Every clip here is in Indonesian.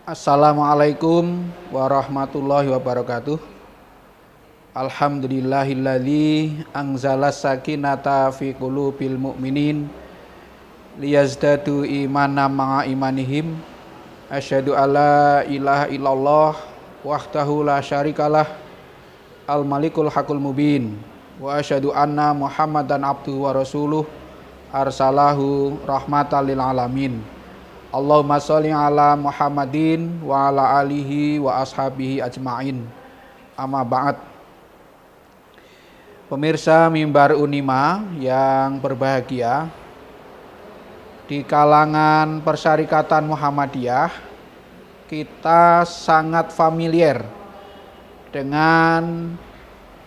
Assalamualaikum warahmatullahi wabarakatuh. Alhamdulillahilladzi anzala sakinata fi qulubil mu'minin liyazdadu imanan ma'a imanihim. Asyhadu alla ilaha illallah wahdahu la syarikalah al-malikul haqqul mubin wa asyhadu anna Muhammadan abduhu wa rasuluh arsalahu rahmatan lil alamin. Allahumma sholli ala Muhammadin wa ala alihi wa ashabihi ajmain. Amma ba'd. Pemirsa Mimbar Unima yang berbahagia, di kalangan Persyarikatan Muhammadiyah kita sangat familiar dengan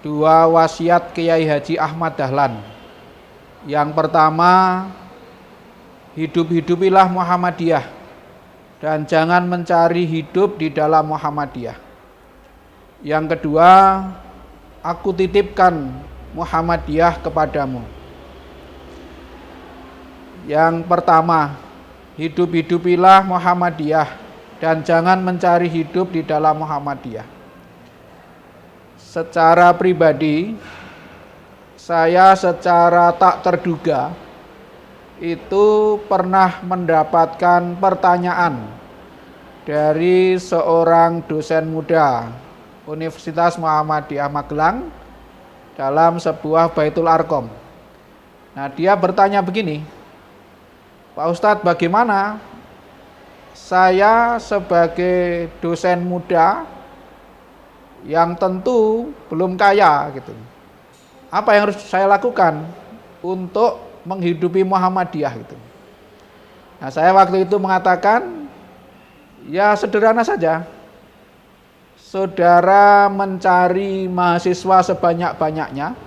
dua wasiat Kiai Haji Ahmad Dahlan. Yang pertama, hidup-hidupilah Muhammadiyah dan jangan mencari hidup di dalam Muhammadiyah. Yang kedua, aku titipkan Muhammadiyah kepadamu. Yang pertama, hidup-hidupilah Muhammadiyah dan jangan mencari hidup di dalam Muhammadiyah. Secara pribadi, saya secara tak terduga itu pernah mendapatkan pertanyaan dari seorang dosen muda Universitas Muhammadiyah Magelang dalam sebuah Baitul Arqam. Nah, dia bertanya begini, Pak Ustadz, bagaimana saya sebagai dosen muda yang tentu belum kaya gitu, apa yang harus saya lakukan untuk menghidupi Muhammadiyah gitu. Nah, saya waktu itu mengatakan, ya sederhana saja. Saudara mencari mahasiswa sebanyak-banyaknya,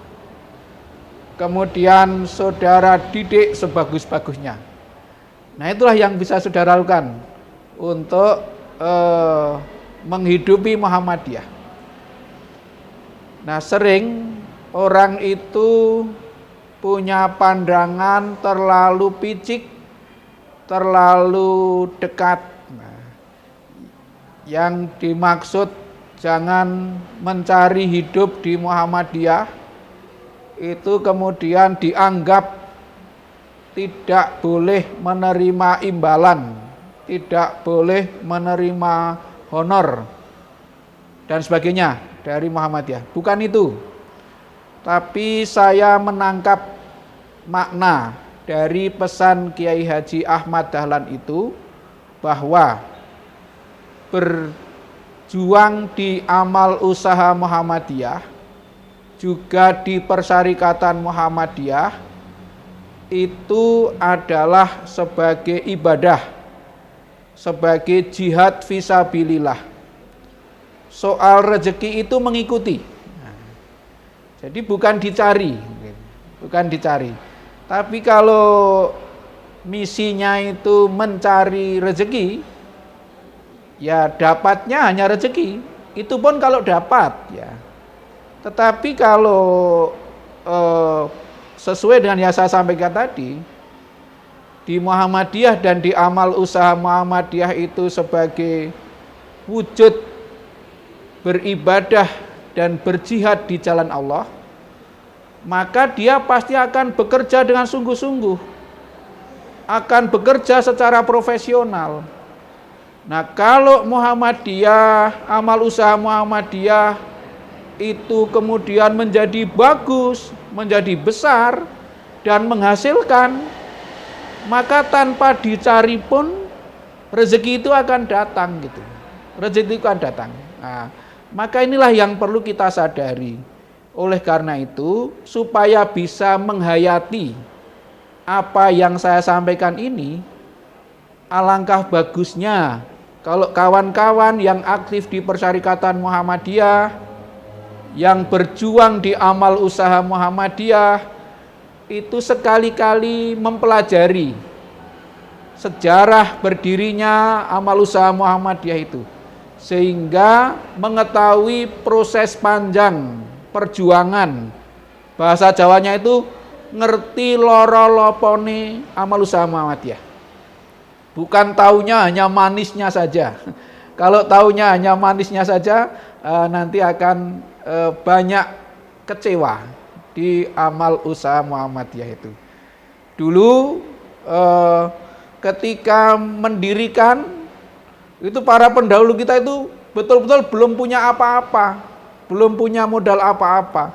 kemudian saudara didik sebagus-bagusnya. Nah, itulah yang bisa saudara lakukan untuk menghidupi Muhammadiyah. Nah, sering orang itu punya pandangan terlalu picik, terlalu dekat. Nah, yang dimaksud jangan mencari hidup di Muhammadiyah itu kemudian dianggap tidak boleh menerima imbalan, tidak boleh menerima honor dan sebagainya dari Muhammadiyah. Bukan itu. Tapi saya menangkap makna dari pesan Kiai Haji Ahmad Dahlan itu bahwa berjuang di amal usaha Muhammadiyah juga di Persyarikatan Muhammadiyah itu adalah sebagai ibadah, sebagai jihad fisabilillah. Soal rezeki itu mengikuti. Jadi bukan dicari. Tapi kalau misinya itu mencari rezeki, ya dapatnya hanya rezeki. Itu pun kalau dapat ya. Tetapi kalau sesuai dengan yang saya sampaikan tadi, di Muhammadiyah dan di amal usaha Muhammadiyah itu sebagai wujud beribadah dan berjihad di jalan Allah, maka dia pasti akan bekerja dengan sungguh-sungguh, akan bekerja secara profesional. Nah, kalau Muhammadiyah, amal usaha Muhammadiyah itu kemudian menjadi bagus, menjadi besar dan menghasilkan, maka tanpa dicari pun rezeki itu akan datang gitu. Rezeki itu akan datang. Nah, maka inilah yang perlu kita sadari. Oleh karena itu, supaya bisa menghayati apa yang saya sampaikan ini, alangkah bagusnya kalau kawan-kawan yang aktif di Persyarikatan Muhammadiyah, yang berjuang di amal usaha Muhammadiyah, itu sekali-kali mempelajari sejarah berdirinya amal usaha Muhammadiyah itu, sehingga mengetahui proses panjang perjuangan. Bahasa Jawanya itu ngerti loro-lopone amal usaha Muhammadiyah. Bukan taunya hanya manisnya saja. Kalau taunya hanya manisnya saja, nanti akan banyak kecewa di amal usaha Muhammadiyah itu. Dulu ketika mendirikan itu para pendahulu kita itu betul-betul belum punya apa-apa, belum punya modal apa-apa.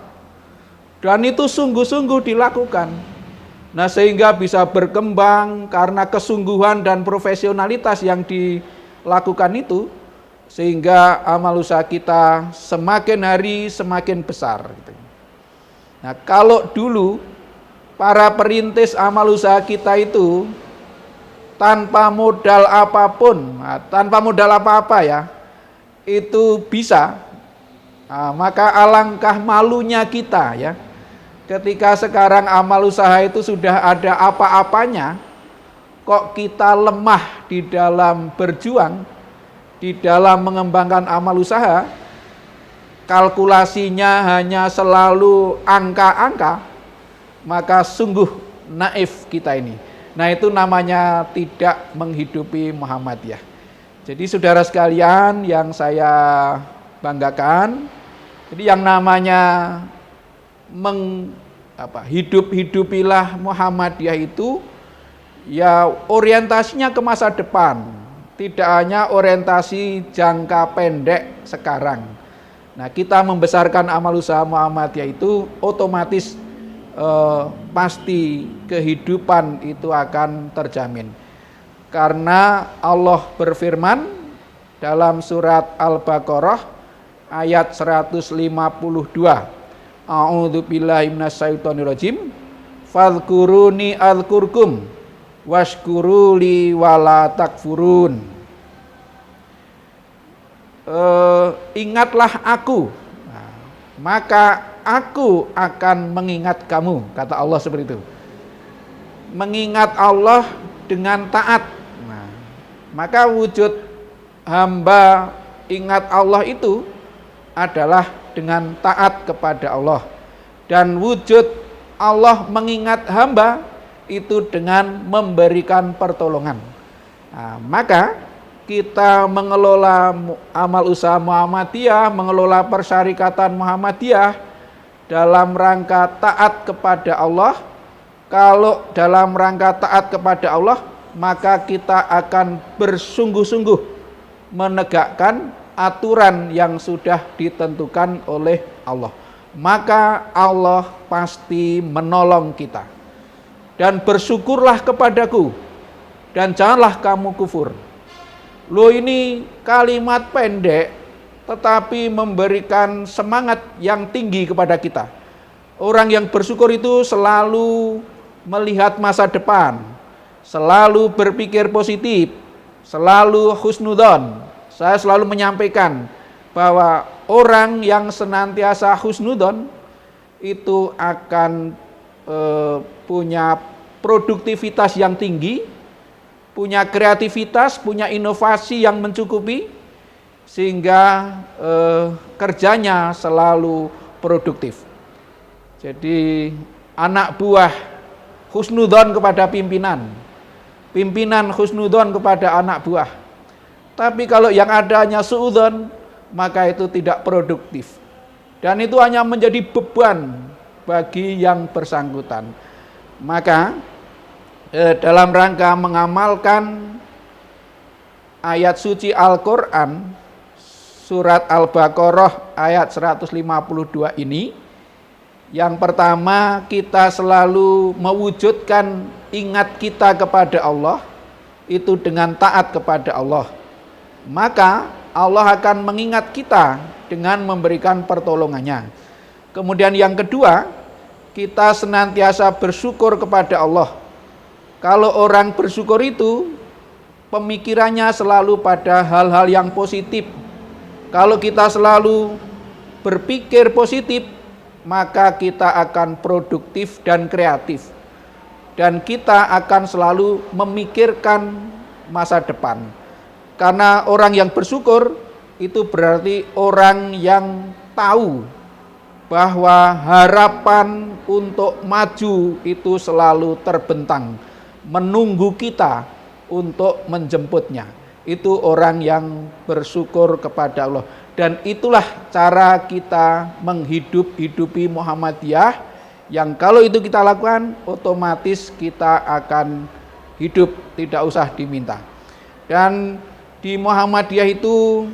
Dan itu sungguh-sungguh dilakukan. Nah, sehingga bisa berkembang karena kesungguhan dan profesionalitas yang dilakukan itu, sehingga amal usaha kita semakin hari semakin besar. Nah, kalau dulu para perintis amal usaha kita itu tanpa modal apapun, tanpa modal apa-apa ya, itu bisa, maka alangkah malunya kita ya, ketika sekarang amal usaha itu sudah ada apa-apanya, kok kita lemah di dalam berjuang, di dalam mengembangkan amal usaha, kalkulasinya hanya selalu angka-angka, maka sungguh naif kita ini. Nah, itu namanya tidak menghidupi Muhammadiyah. Jadi saudara sekalian yang saya banggakan, jadi yang namanya hidupilah Muhammadiyah itu ya orientasinya ke masa depan, tidak hanya orientasi jangka pendek sekarang. Nah, kita membesarkan amal usaha Muhammadiyah itu otomatis pasti kehidupan itu akan terjamin. Karena Allah berfirman dalam surat Al-Baqarah ayat 152. A'udzu billahi minasyaitonir rajim. Fadhkuruni adzkurkum washkuruli wala takfurun. Ingatlah aku, maka aku akan mengingat kamu, kata Allah seperti itu. Mengingat Allah dengan taat. Nah, maka wujud hamba ingat Allah itu adalah dengan taat kepada Allah. Dan wujud Allah mengingat hamba itu dengan memberikan pertolongan. Nah, maka kita mengelola amal usaha Muhammadiyah, mengelola persyarikatan Muhammadiyah dalam rangka taat kepada Allah. Kalau dalam rangka taat kepada Allah, maka kita akan bersungguh-sungguh menegakkan aturan yang sudah ditentukan oleh Allah. Maka Allah pasti menolong kita. Dan bersyukurlah kepadaku dan janganlah kamu kufur. Loh, ini kalimat pendek tetapi memberikan semangat yang tinggi kepada kita. Orang yang bersyukur itu selalu melihat masa depan, selalu berpikir positif, selalu husnudzon. Saya selalu menyampaikan bahwa orang yang senantiasa husnudzon itu akan punya produktivitas yang tinggi, punya kreativitas, punya inovasi yang mencukupi, sehingga kerjanya selalu produktif. Jadi anak buah husnudzon kepada pimpinan, pimpinan husnudzon kepada anak buah. Tapi kalau yang adanya suudzon, maka itu tidak produktif. Dan itu hanya menjadi beban bagi yang bersangkutan. Maka dalam rangka mengamalkan ayat suci Al-Quran, surat Al-Baqarah ayat 152 ini, yang pertama kita selalu mewujudkan ingat kita kepada Allah, itu dengan taat kepada Allah. Maka Allah akan mengingat kita dengan memberikan pertolongannya. Kemudian yang kedua, kita senantiasa bersyukur kepada Allah. Kalau orang bersyukur itu, pemikirannya selalu pada hal-hal yang positif. Kalau kita selalu berpikir positif, maka kita akan produktif dan kreatif. Dan kita akan selalu memikirkan masa depan. Karena orang yang bersyukur itu berarti orang yang tahu bahwa harapan untuk maju itu selalu terbentang, menunggu kita untuk menjemputnya. itu orang yang bersyukur kepada Allah. Dan itulah cara kita menghidupi Muhammadiyah, yang kalau itu kita lakukan, otomatis kita akan hidup, tidak usah diminta. Dan di Muhammadiyah itu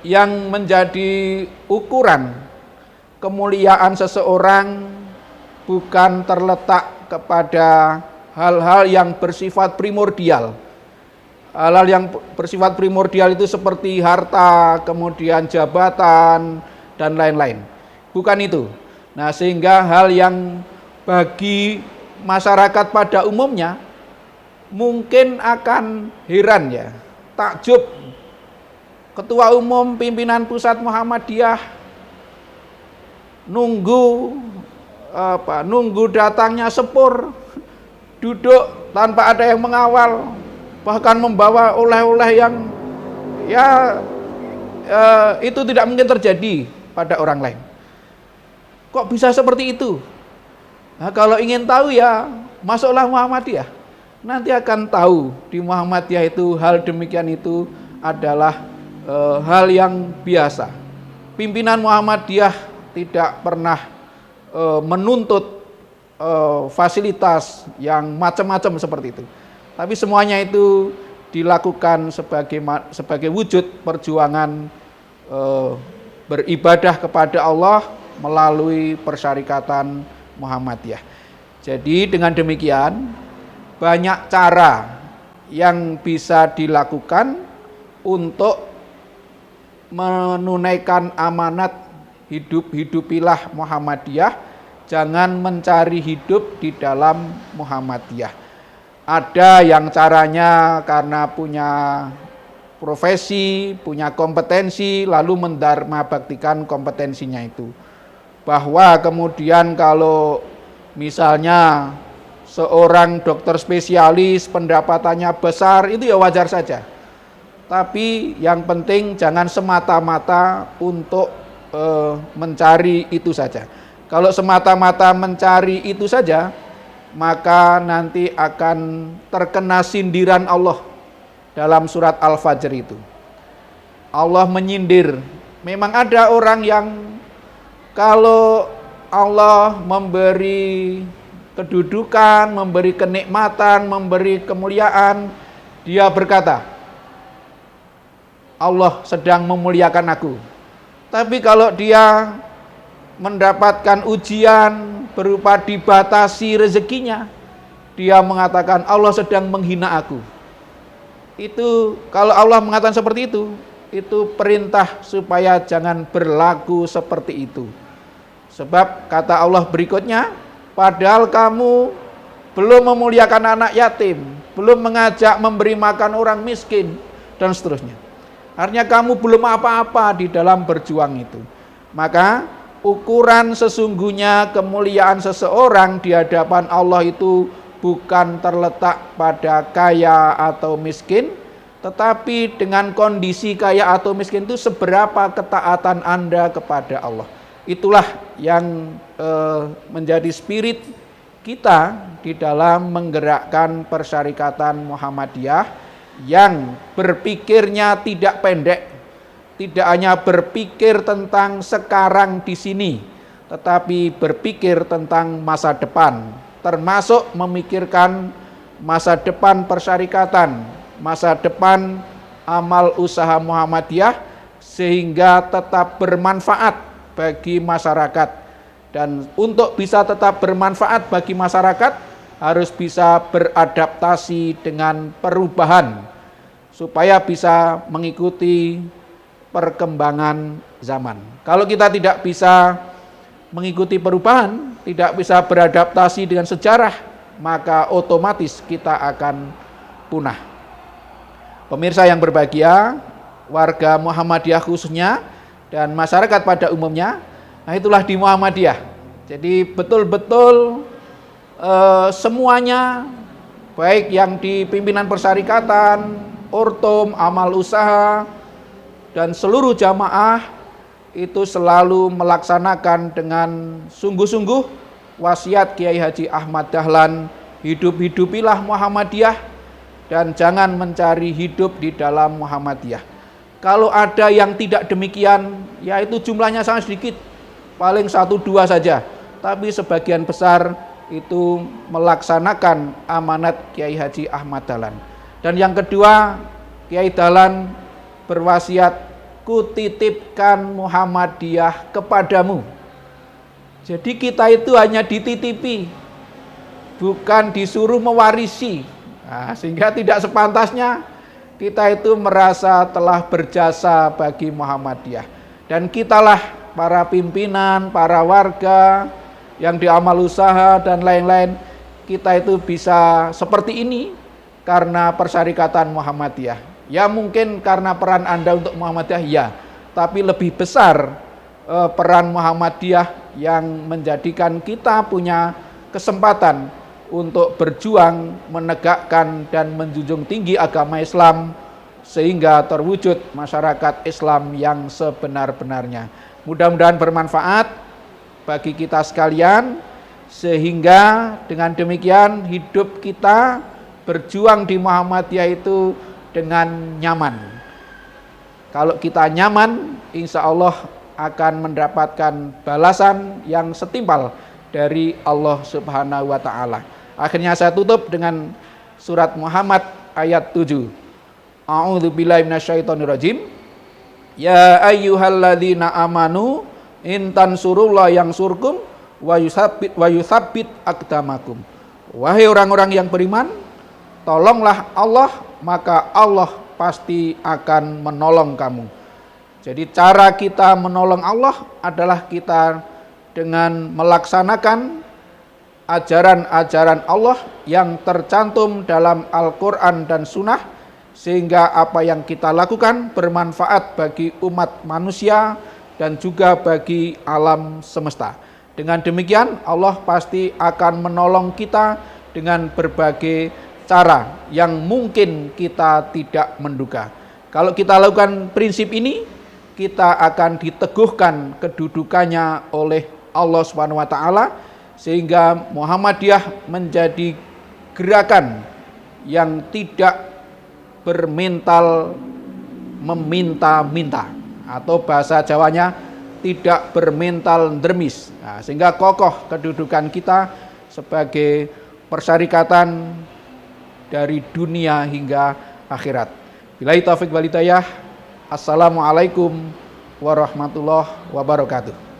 yang menjadi ukuran kemuliaan seseorang bukan terletak kepada hal-hal yang bersifat primordial. Hal-hal yang bersifat primordial itu seperti harta, kemudian jabatan, dan lain-lain. Bukan itu. Nah, sehingga hal yang bagi masyarakat pada umumnya mungkin akan heran ya, takjub. Ketua Umum Pimpinan Pusat Muhammadiyah nunggu datangnya sepur, duduk tanpa ada yang mengawal, bahkan membawa oleh-oleh yang itu tidak mungkin terjadi pada orang lain. Kok bisa seperti itu? Nah, kalau ingin tahu ya masuklah Muhammadiyah. Nanti akan tahu di Muhammadiyah itu hal demikian itu adalah hal yang biasa. Pimpinan Muhammadiyah tidak pernah menuntut fasilitas yang macam-macam seperti itu. Tapi semuanya itu dilakukan sebagai wujud perjuangan beribadah kepada Allah melalui persyarikatan Muhammadiyah. Jadi dengan demikian banyak cara yang bisa dilakukan untuk menunaikan amanat hidupilah Muhammadiyah, jangan mencari hidup di dalam Muhammadiyah. Ada yang caranya karena punya profesi, punya kompetensi, lalu mendharma baktikan kompetensinya itu. Bahwa kemudian kalau misalnya seorang dokter spesialis pendapatannya besar, itu ya wajar saja. Tapi yang penting jangan semata-mata untuk mencari itu saja. Kalau semata-mata mencari itu saja, maka nanti akan terkena sindiran Allah dalam surat Al-Fajr itu. Allah menyindir. Memang ada orang yang kalau Allah memberi kedudukan, memberi kenikmatan, memberi kemuliaan, dia berkata, Allah sedang memuliakan aku. Tapi kalau dia mendapatkan ujian berupa dibatasi rezekinya, dia mengatakan Allah sedang menghina aku. Itu kalau Allah mengatakan seperti itu perintah supaya jangan berlaku seperti itu. Sebab kata Allah berikutnya, padahal kamu belum memuliakan anak yatim, belum mengajak memberi makan orang miskin, dan seterusnya. Artinya kamu belum apa-apa di dalam berjuang itu. Maka ukuran sesungguhnya kemuliaan seseorang di hadapan Allah itu bukan terletak pada kaya atau miskin, tetapi dengan kondisi kaya atau miskin itu seberapa ketaatan Anda kepada Allah. Itulah yang menjadi spirit kita di dalam menggerakkan persyarikatan Muhammadiyah yang berpikirnya tidak pendek, tidak hanya berpikir tentang sekarang di sini, tetapi berpikir tentang masa depan, termasuk memikirkan masa depan persyarikatan, masa depan amal usaha Muhammadiyah, sehingga tetap bermanfaat bagi masyarakat. Dan untuk bisa tetap bermanfaat bagi masyarakat, harus bisa beradaptasi dengan perubahan, supaya bisa mengikuti perkembangan zaman. Kalau kita tidak bisa mengikuti perubahan, tidak bisa beradaptasi dengan sejarah, maka otomatis kita akan punah. Pemirsa yang berbahagia, warga Muhammadiyah khususnya, dan masyarakat pada umumnya, nah itulah di Muhammadiyah. Jadi betul-betul semuanya, baik yang di pimpinan persyarikatan, ortum, amal usaha, dan seluruh jamaah itu selalu melaksanakan dengan sungguh-sungguh wasiat Kiai Haji Ahmad Dahlan, hidupilah Muhammadiyah, dan jangan mencari hidup di dalam Muhammadiyah. Kalau ada yang tidak demikian, yaitu jumlahnya sangat sedikit, paling 1-2 saja, tapi sebagian besar itu melaksanakan amanat Kiai Haji Ahmad Dahlan. Dan yang kedua, Kiai Dahlan berwasiat, kutitipkan Muhammadiyah kepadamu. Jadi kita itu hanya dititipi, bukan disuruh mewarisi. Nah, sehingga tidak sepantasnya kita itu merasa telah berjasa bagi Muhammadiyah. Dan kitalah para pimpinan, para warga yang di amal usaha dan lain-lain, kita itu bisa seperti ini karena persyarikatan Muhammadiyah. Ya mungkin karena peran Anda untuk Muhammadiyah, ya. Tapi lebih besar peran Muhammadiyah yang menjadikan kita punya kesempatan untuk berjuang menegakkan dan menjunjung tinggi agama Islam sehingga terwujud masyarakat Islam yang sebenar-benarnya. Mudah-mudahan bermanfaat bagi kita sekalian, sehingga dengan demikian hidup kita berjuang di Muhammadiyah itu dengan nyaman. Kalau kita nyaman, insya Allah akan mendapatkan balasan yang setimpal dari Allah Subhanahu wa Ta'ala. Akhirnya saya tutup dengan surat Muhammad ayat 7. A'udzubillahi minasyaitonirrajim. Ya ayyuhalladzina amanu in tansurullah yansurkum wa yutsabbit aqdamakum. Wahai orang-orang yang beriman, tolonglah Allah, maka Allah pasti akan menolong kamu. Jadi cara kita menolong Allah adalah kita dengan melaksanakan ajaran-ajaran Allah yang tercantum dalam Al-Quran dan Sunnah, sehingga apa yang kita lakukan bermanfaat bagi umat manusia dan juga bagi alam semesta. Dengan demikian Allah pasti akan menolong kita dengan berbagai cara yang mungkin kita tidak menduga. Kalau kita lakukan prinsip ini, kita akan diteguhkan kedudukannya oleh Allah Subhanahu wa Ta'ala, sehingga Muhammadiyah menjadi gerakan yang tidak bermental meminta-minta, atau bahasa Jawanya tidak bermental dermis. Nah, sehingga kokoh kedudukan kita sebagai persyarikatan dari dunia hingga akhirat. Billahi taufiq wal hidayah. Assalamualaikum warahmatullahi wabarakatuh.